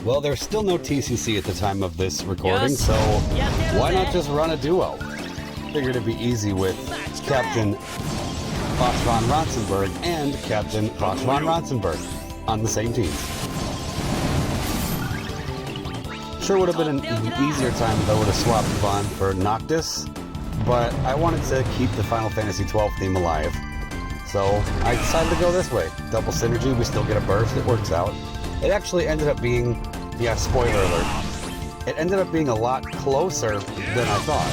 Well, there's still no TCC at the time of this recording, so why not just run a duo? Figured it'd be easy with Captain Basch von Ronsenberg and Captain Basch von Ronsenberg on the same team. Sure would have been an easier time if I would have swapped Vaan for Noctis, but I wanted to keep the Final Fantasy XII theme alive. So I decided to go this way. Double synergy, we still get a burst, it works out. It actually ended up being, yeah, spoiler alert, it ended up being a lot closer than I thought.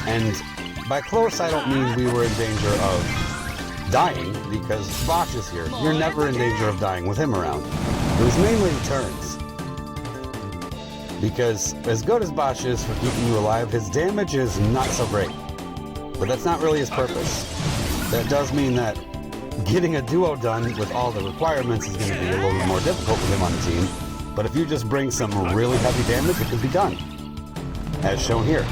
And by close, I don't mean we were in danger of dying, because Basch is here. You're never in danger of dying with him around. It was mainly turns. Because as good as Basch is for keeping you alive, his damage is not so great. But that's not really his purpose. That does mean that getting a duo done with all the requirements is going to be a little bit more difficult with him on the team. But if you just bring some really heavy damage, it can be done. As shown here.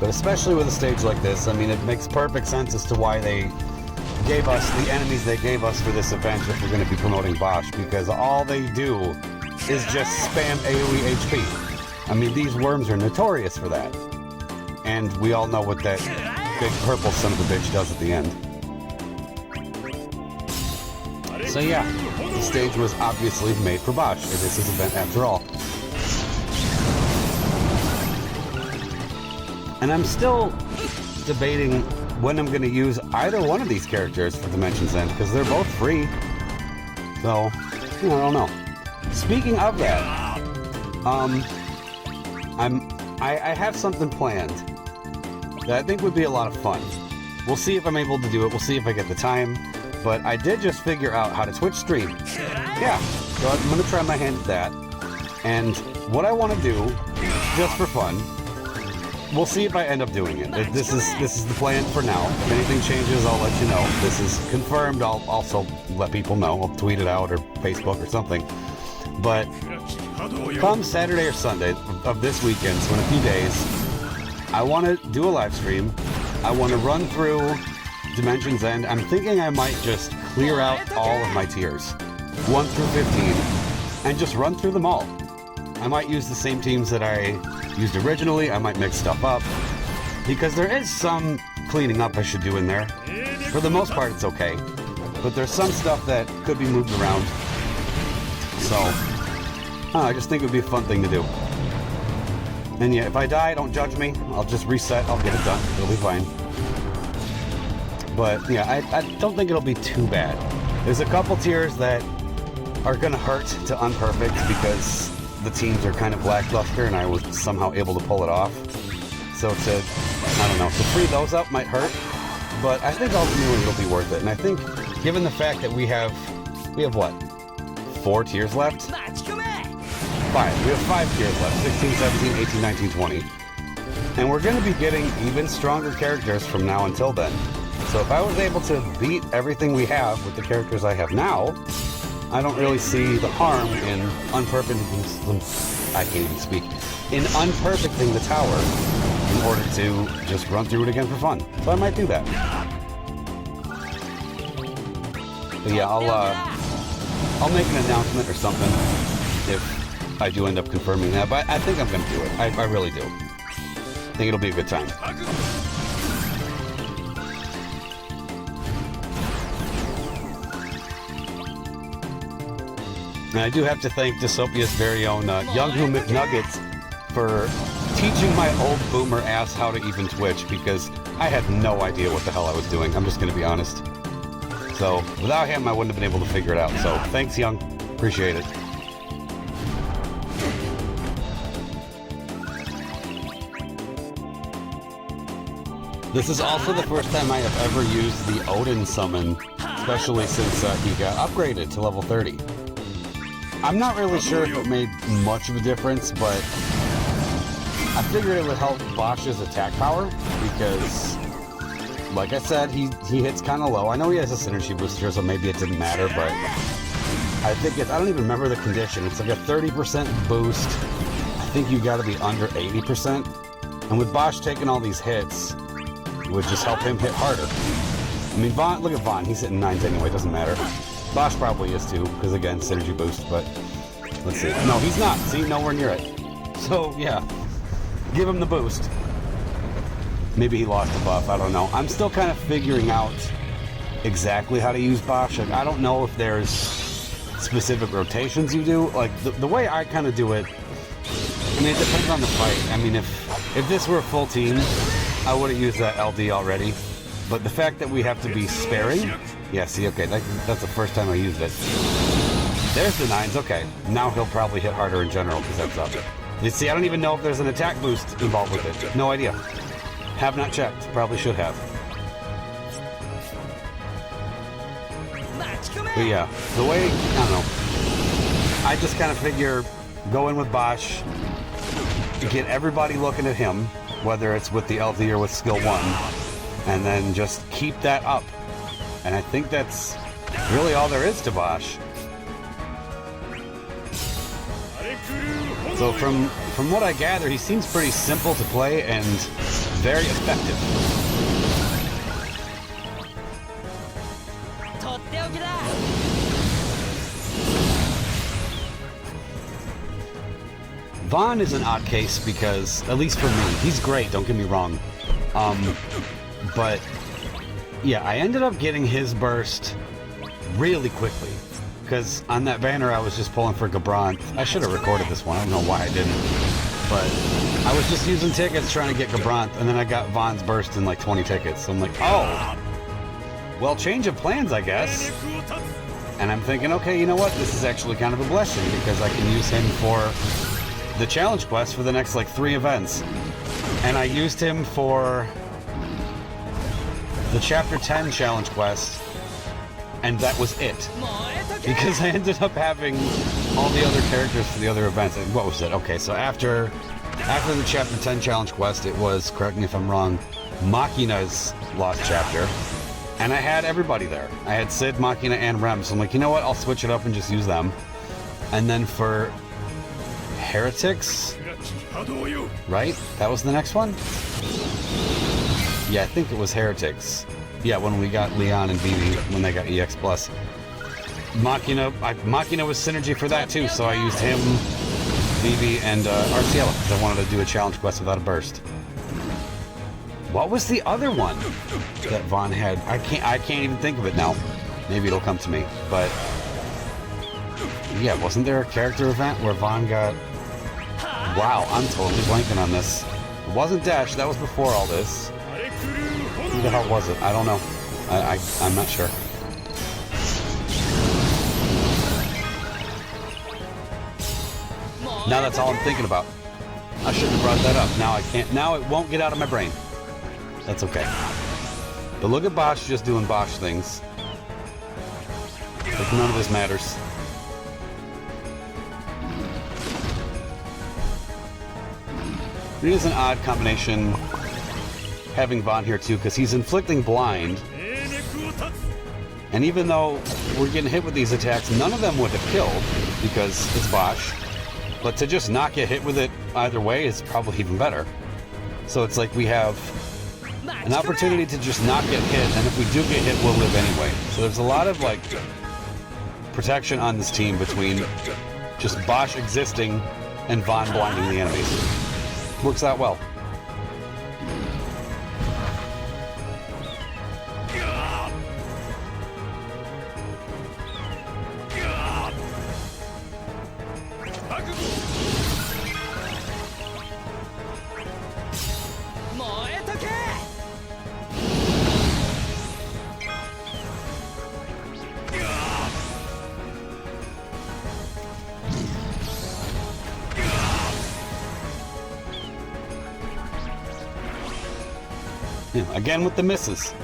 But especially with a stage like this, I mean, it makes perfect sense as to why they gave us the enemies they gave us for this event if we're going to be promoting Basch, because all they do is just spam AoE HP. I mean, these worms are notorious for that. And we all know what that big purple son of a bitch does at the end. So yeah, the stage was obviously made for Basch. It is his event after all. And I'm still debating when I'm going to use either one of these characters for Dimension's End, because they're both free. So, I don't know. Speaking of that, I have something planned that I think would be a lot of fun. We'll see if I'm able to do it. We'll see if I get the time. But I did just figure out how to Twitch stream. Yeah, so I'm going to try my hand at that. And what I want to do, just for fun, we'll see if I end up doing it. This is the plan for now. If anything changes, I'll let you know. This is confirmed. I'll also let people know. I'll tweet it out or Facebook or something. But come Saturday or Sunday of this weekend, so in a few days, I want to do a live stream. I want to run through Dimension's End. I'm thinking I might just clear out all of my tiers, 1 through 15, and just run through them all. I might use the same teams that I used originally. I might mix stuff up, because there is some cleaning up I should do in there. For the most part, it's okay, but there's some stuff that could be moved around. So, I just think it would be a fun thing to do. And yeah, if I die, don't judge me. I'll just reset. I'll get it done. It'll be fine. But yeah, I don't think it'll be too bad. There's a couple tiers that are going to hurt to unperfect because the teams are kind of lackluster and I was somehow able to pull it off. So I don't know, to free those up might hurt, but I think ultimately it'll be worth it. And I think given the fact that we have what? 4 tiers left? 5. We have 5 tiers left. 16, 17, 18, 19, 20. And we're going to be getting even stronger characters from now until then. So if I was able to beat everything we have with the characters I have now, I don't really see the harm in I can't even speak. In unperfecting the tower in order to just run through it again for fun. So I might do that. But yeah, I'll make an announcement or something if I do end up confirming that. But I think I'm going to do it. I really do. I think it'll be a good time. And I do have to thank Dystopia's very own Young-Hoo McNuggets for teaching my old boomer ass how to even Twitch, because I had no idea what the hell I was doing. I'm just going to be honest. So without him, I wouldn't have been able to figure it out. So thanks, Young. Appreciate it. This is also the first time I have ever used the Odin summon, especially since he got upgraded to level 30. I'm not really sure if it made much of a difference, but I figured it would help Basch's attack power, because, like I said, he hits kind of low. I know he has a synergy booster, so maybe it didn't matter, but I think I don't even remember the condition. It's like a 30% boost. I think you got to be under 80%. And with Basch taking all these hits, it would just help him hit harder. I mean, Vaan, look at Vaan. He's hitting 9s anyway. Doesn't matter. Basch probably is too, because again, synergy boost, but let's see. No, he's not. See, nowhere near it. So, yeah. Give him the boost. Maybe he lost a buff. I don't know. I'm still kind of figuring out exactly how to use Basch. Like, I don't know if there's specific rotations you do. Like, the way I kind of do it, I mean, it depends on the fight. I mean, if this were a full team, I would have used that LD already. But the fact that we have to be sparing... Yeah, see, okay, that's the first time I used it. There's the 9s, okay. Now he'll probably hit harder in general because that's up. You see, I don't even know if there's an attack boost involved with it. No idea. Have not checked. Probably should have. But yeah, the way, I don't know. I just kind of figure, go in with Basch, get everybody looking at him, whether it's with the LD or with skill 1, and then just keep that up. And I think that's really all there is to Basch. So from what I gather, he seems pretty simple to play and very effective. Vaan is an odd case because, at least for me, he's great, don't get me wrong. But yeah, I ended up getting his burst really quickly. Because on that banner, I was just pulling for Gabranth. I should have recorded this one. I don't know why I didn't. But I was just using tickets trying to get Gabranth, and then I got Vaan's burst in like 20 tickets. So I'm like, oh, well, change of plans, I guess. And I'm thinking, okay, you know what? This is actually kind of a blessing because I can use him for the challenge quest for the next like 3 events. And I used him for the Chapter 10 challenge quest, and that was it. Because I ended up having all the other characters for the other events. What was it? Okay, so after the Chapter 10 challenge quest, it was, correct me if I'm wrong, Machina's lost chapter. And I had everybody there. I had Sid, Machina, and Rem. So I'm like, you know what? I'll switch it up and just use them. And then for Heretics, right? That was the next one? Yeah, I think it was Heretics. Yeah, when we got Leon and Vivi, when they got EX+. Machina was synergy for that too, so I used him, Vivi, and Arciela, because I wanted to do a challenge quest without a burst. What was the other one that Vaan had? I can't even think of it now. Maybe it'll come to me. But yeah, wasn't there a character event where Vaan got... Wow, I'm totally blanking on this. It wasn't Dash, that was before all this. Who the hell was it? I don't know. I'm not sure. Now that's all I'm thinking about. I shouldn't have brought that up. Now I can't. Now it won't get out of my brain. That's okay. But look at Basch just doing Basch things. Like none of this matters. It is an odd combination having Vaan here too, because he's inflicting blind. And even though we're getting hit with these attacks, none of them would have killed because it's Basch. But to just not get hit with it either way is probably even better. So it's like we have an opportunity to just not get hit, and if we do get hit, we'll live anyway. So there's a lot of like protection on this team between just Basch existing and Vaan blinding the enemies. Works out well. Yeah, again with the misses.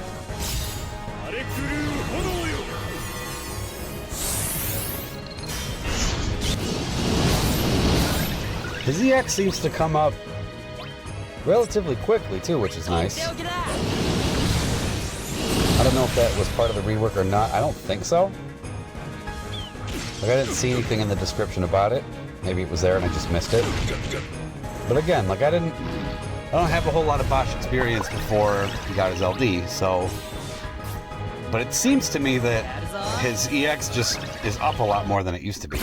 His EX seems to come up relatively quickly too, which is nice. I don't know if that was part of the rework or not. I don't think so. Like, I didn't see anything in the description about it. Maybe it was there and I just missed it. But again, like I don't have a whole lot of Basch experience before he got his LD, so But it seems to me that his EX just is up a lot more than it used to be.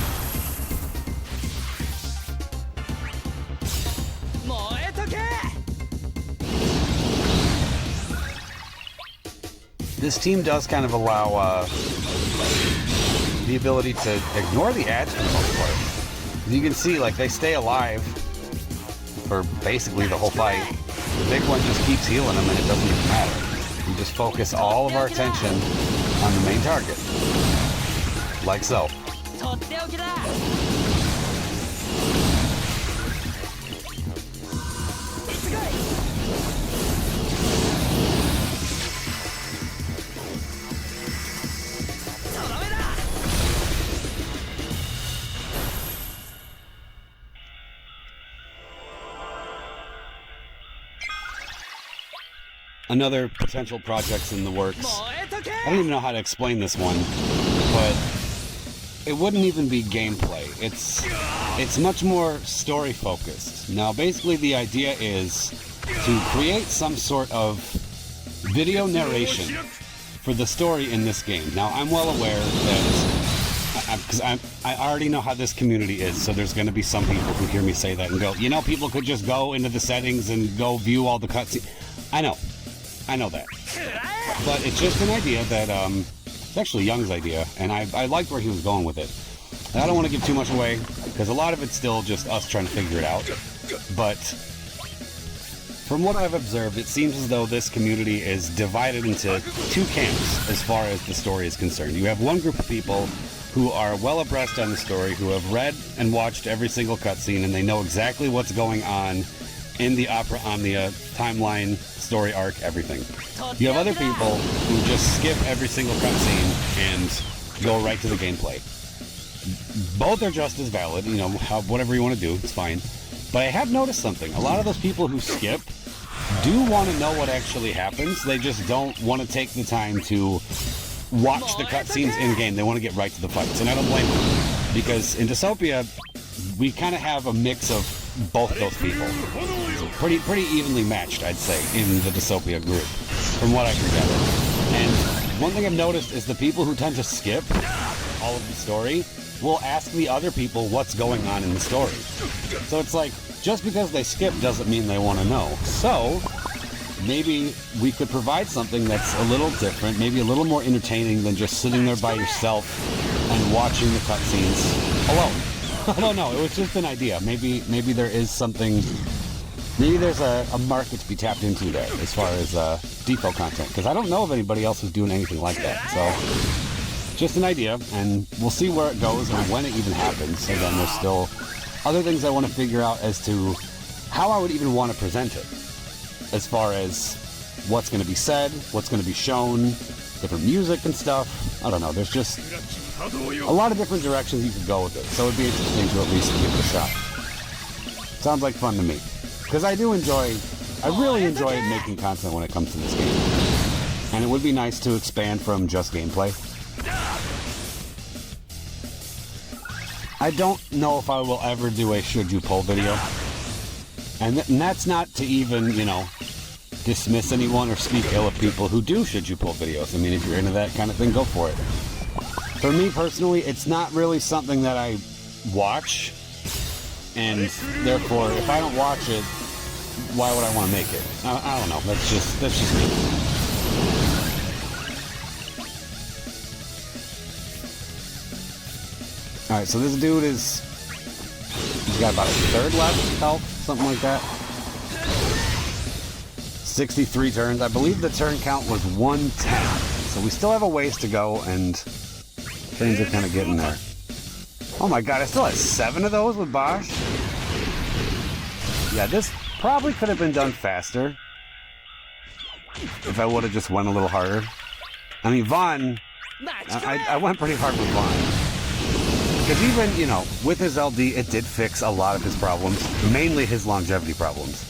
This team does kind of allow the ability to ignore the ads for the most part. As you can see, like, they stay alive for basically the whole fight. The big one just keeps healing them and it doesn't even matter. We just focus all of our attention on the main target. Like so. Another potential projects in the works. I don't even know how to explain this one, but it wouldn't even be gameplay. It's much more story focused. Now, basically the idea is to create some sort of video narration for the story in this game. Now, I'm well aware that, because I already know how this community is, so there's going to be some people who hear me say that and go, you know, people could just go into the settings and go view all the cutscenes. I know that. But it's just an idea that, it's actually Young's idea, and I liked where he was going with it. And I don't want to give too much away, because a lot of it's still just us trying to figure it out. But from what I've observed, it seems as though this community is divided into two camps as far as the story is concerned. You have one group of people who are well abreast on the story, who have read and watched every single cutscene, and they know exactly what's going on in the Opera Omnia timeline, story arc, everything. You have other people who just skip every single cutscene and go right to the gameplay. Both are just as valid, you know, whatever you want to do, it's fine. But I have noticed something. A lot of those people who skip do want to know what actually happens. They just don't want to take the time to watch the cutscenes in-game. They want to get right to the fights, and I don't blame them. Because in Dystopia, we kind of have a mix of both those people. Pretty evenly matched, I'd say, in the Dystopia group, from what I can gather. And one thing I've noticed is the people who tend to skip all of the story will ask the other people what's going on in the story. So it's like, just because they skip doesn't mean they want to know. So maybe we could provide something that's a little different, maybe a little more entertaining than just sitting there by yourself and watching the cutscenes alone. I don't know, it was just an idea. Maybe there is something, maybe there's a market to be tapped into there as far as DFFOO content, because I don't know of anybody else who's doing anything like that. So, just an idea, and we'll see where it goes and when it even happens. Again, there's still other things I want to figure out as to how I would even want to present it, as far as what's going to be said, what's going to be shown, different music and stuff. I don't know, there's just a lot of different directions you could go with it, so it'd be interesting to at least give it a shot. Sounds like fun to me, because I really enjoy making content when it comes to this game, and it would be nice to expand from just gameplay. I don't know if I will ever do a should you poll video, and that's not to even, you know, dismiss anyone or speak ill of people who do should you poll videos. I mean, if you're into that kind of thing, go for it. For me personally, it's not really something that I watch, and therefore, if I don't watch it, why would I want to make it? I don't know. That's just me. All right, so this dude he's got about a third left health, something like that. 63 turns. I believe the turn count was 110. So we still have a ways to go, and things are kind of getting there. Oh my god, I still have 7 of those with Basch? Yeah, this probably could have been done faster if I would have just went a little harder. I mean, Vaan, I went pretty hard with Vaan. Because even, you know, with his LD, it did fix a lot of his problems, mainly his longevity problems.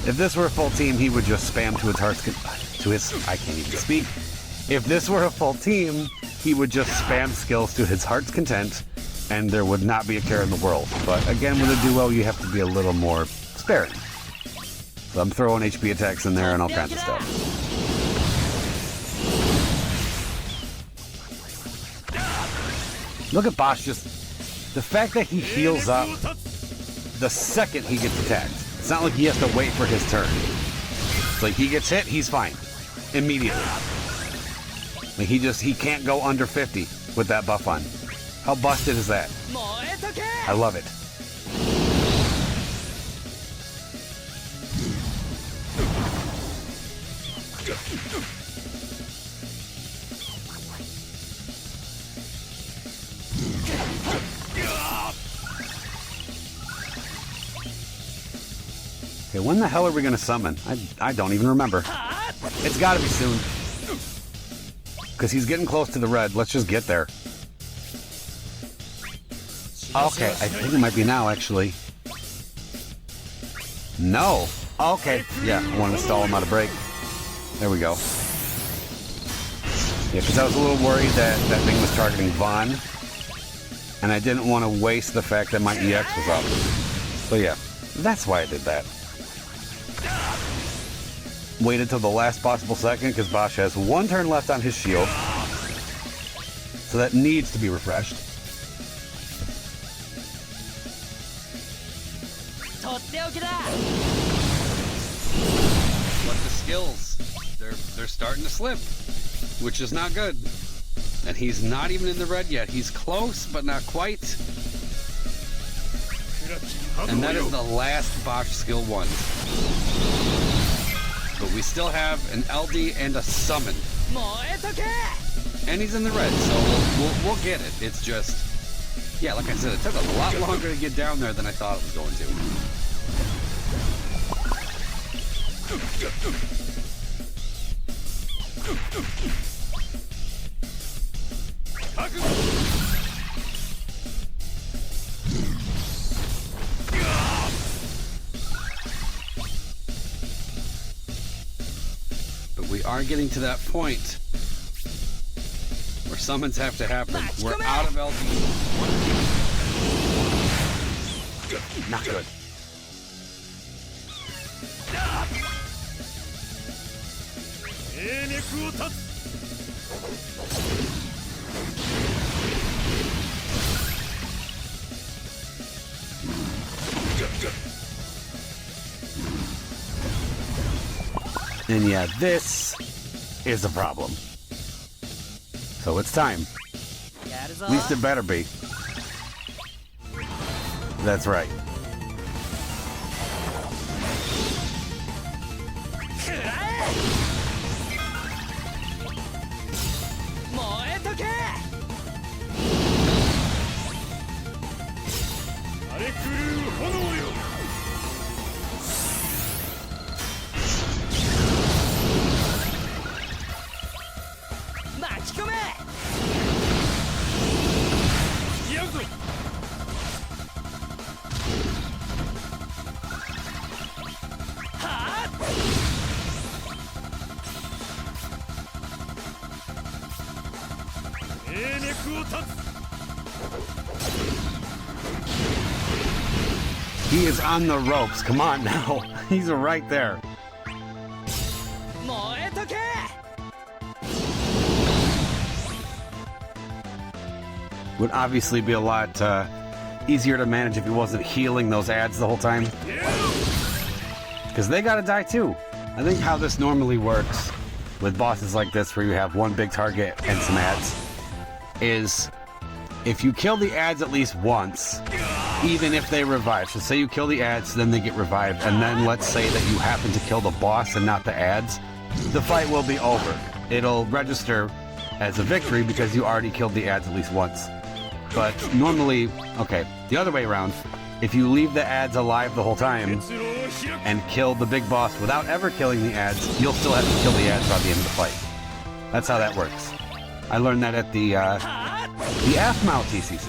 If this were a full team, he would just spam to his I can't even speak. If this were a full team, he would just spam skills to his heart's content, and there would not be a care in the world. But again, with a duo, you have to be a little more sparing. So I'm throwing HP attacks in there and all kinds of stuff. Look at Basch just... The fact that he heals up the second he gets attacked. It's not like he has to wait for his turn. It's like he gets hit, he's fine. Immediately. Like he can't go under 50 with that buff on. How busted is that? I love it. Okay, when the hell are we gonna summon? I don't even remember. It's gotta be soon. Because he's getting close to the red. Let's just get there. Okay, I think it might be now, actually. No. Okay. Yeah, I wanted to stall him out of break. There we go. Yeah, because I was a little worried that that thing was targeting Vaan. And I didn't want to waste the fact that my EX was up. So yeah, that's why I did that. Waited till the last possible second because Basch has one turn left on his shield. So that needs to be refreshed. But the skills, they're starting to slip, which is not good. And he's not even in the red yet. He's close, but not quite. And that is the last Basch skill 1. But we still have an LD and a summon. And he's in the red, so we'll get it. It's just, yeah, like I said, it took a lot longer to get down there than I thought it was going to. But we are getting to that point where summons have to happen. We're out of LD. Not good. And yeah, this is a problem. So it's time. At least it better be. That's right. He is on the ropes. Come on now. He's right there. Would obviously be a lot easier to manage if he wasn't healing those ads the whole time. Because they gotta die too. I think how this normally works with bosses like this where you have one big target and some ads is if you kill the ads at least once, even if they revive. So say you kill the ads, then they get revived, and then let's say that you happen to kill the boss and not the ads, the fight will be over. It'll register as a victory because you already killed the ads at least once. But normally, okay, the other way around, if you leave the ads alive the whole time and kill the big boss without ever killing the ads, you'll still have to kill the ads by the end of the fight. That's how that works. I learned that at the AFMAO TCC.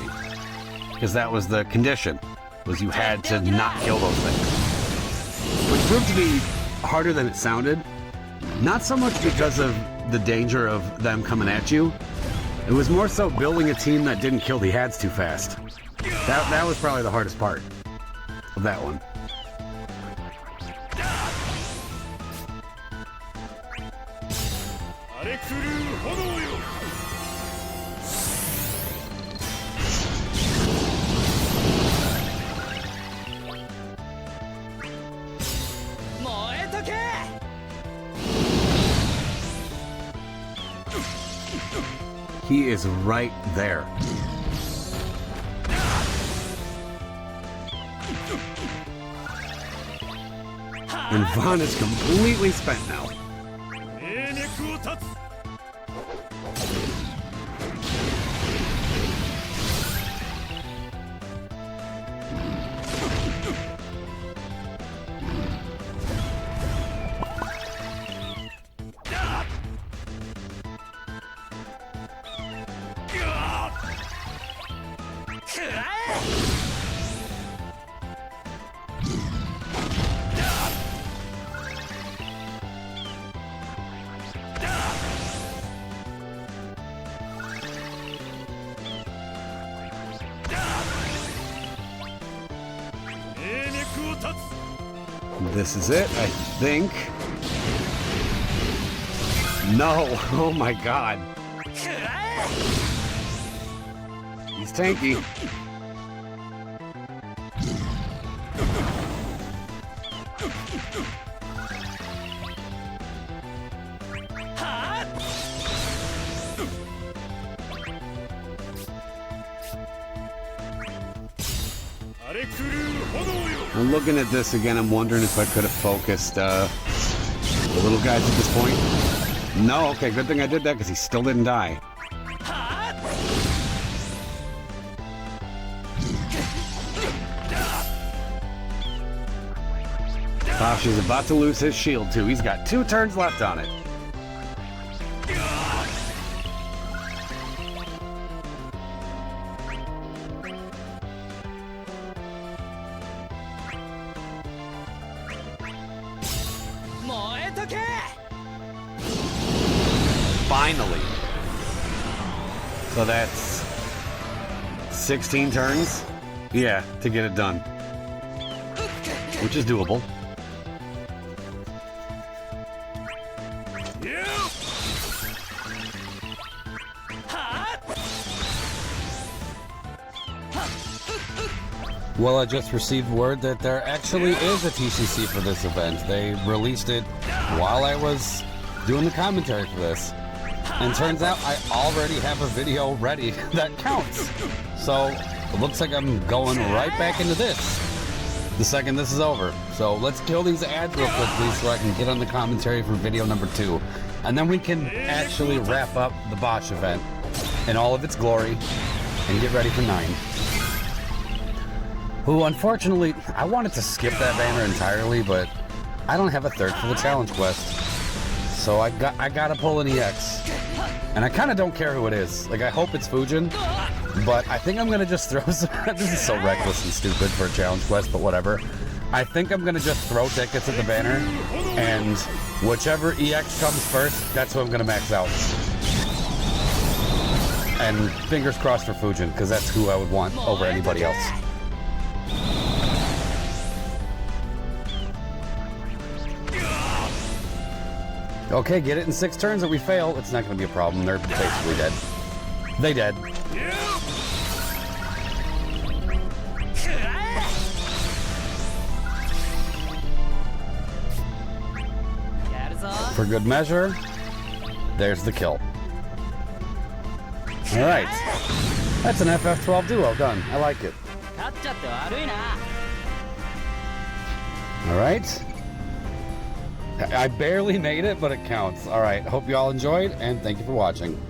Because that was the condition, was you had to not kill those things. Which proved to be harder than it sounded. Not so much because of the danger of them coming at you. It was more so building a team that didn't kill the ads too fast. That was probably the hardest part of that one. He is right there. And Vaan is completely spent now. This is it, I think. No! Oh my god. He's tanky. I'm looking at this again. I'm wondering if I could have focused the little guys at this point. No, okay, good thing I did that because he still didn't die. Basch is about to lose his shield too. He's got 2 turns left on it. Finally. So that's 16 turns? Yeah, to get it done. Which is doable. Well, I just received word that there actually is a TCC for this event. They released it while I was doing the commentary for this. And turns out I already have a video ready that counts. So it looks like I'm going right back into this the second this is over. So let's kill these ads real quickly so I can get on the commentary for video number 2. And then we can actually wrap up the Basch event in all of its glory and get ready for 9. Who, unfortunately, I wanted to skip that banner entirely, but I don't have a third for the challenge quest. So I gotta pull an EX. And I kind of don't care who it is. Like, I hope it's Fujin, but I think I'm gonna just throw some... This is so reckless and stupid for a challenge quest, but whatever. I think I'm gonna just throw tickets at the banner, and whichever EX comes first, that's who I'm gonna max out. And fingers crossed for Fujin, because that's who I would want over anybody else. Okay, get it in 6 turns or we fail. It's not going to be a problem. They're basically dead. They dead. For good measure, there's the kill. Alright. That's an FF12 duo done. I like it. Alright. I barely made it, but it counts. Alright, hope you all enjoyed, and thank you for watching.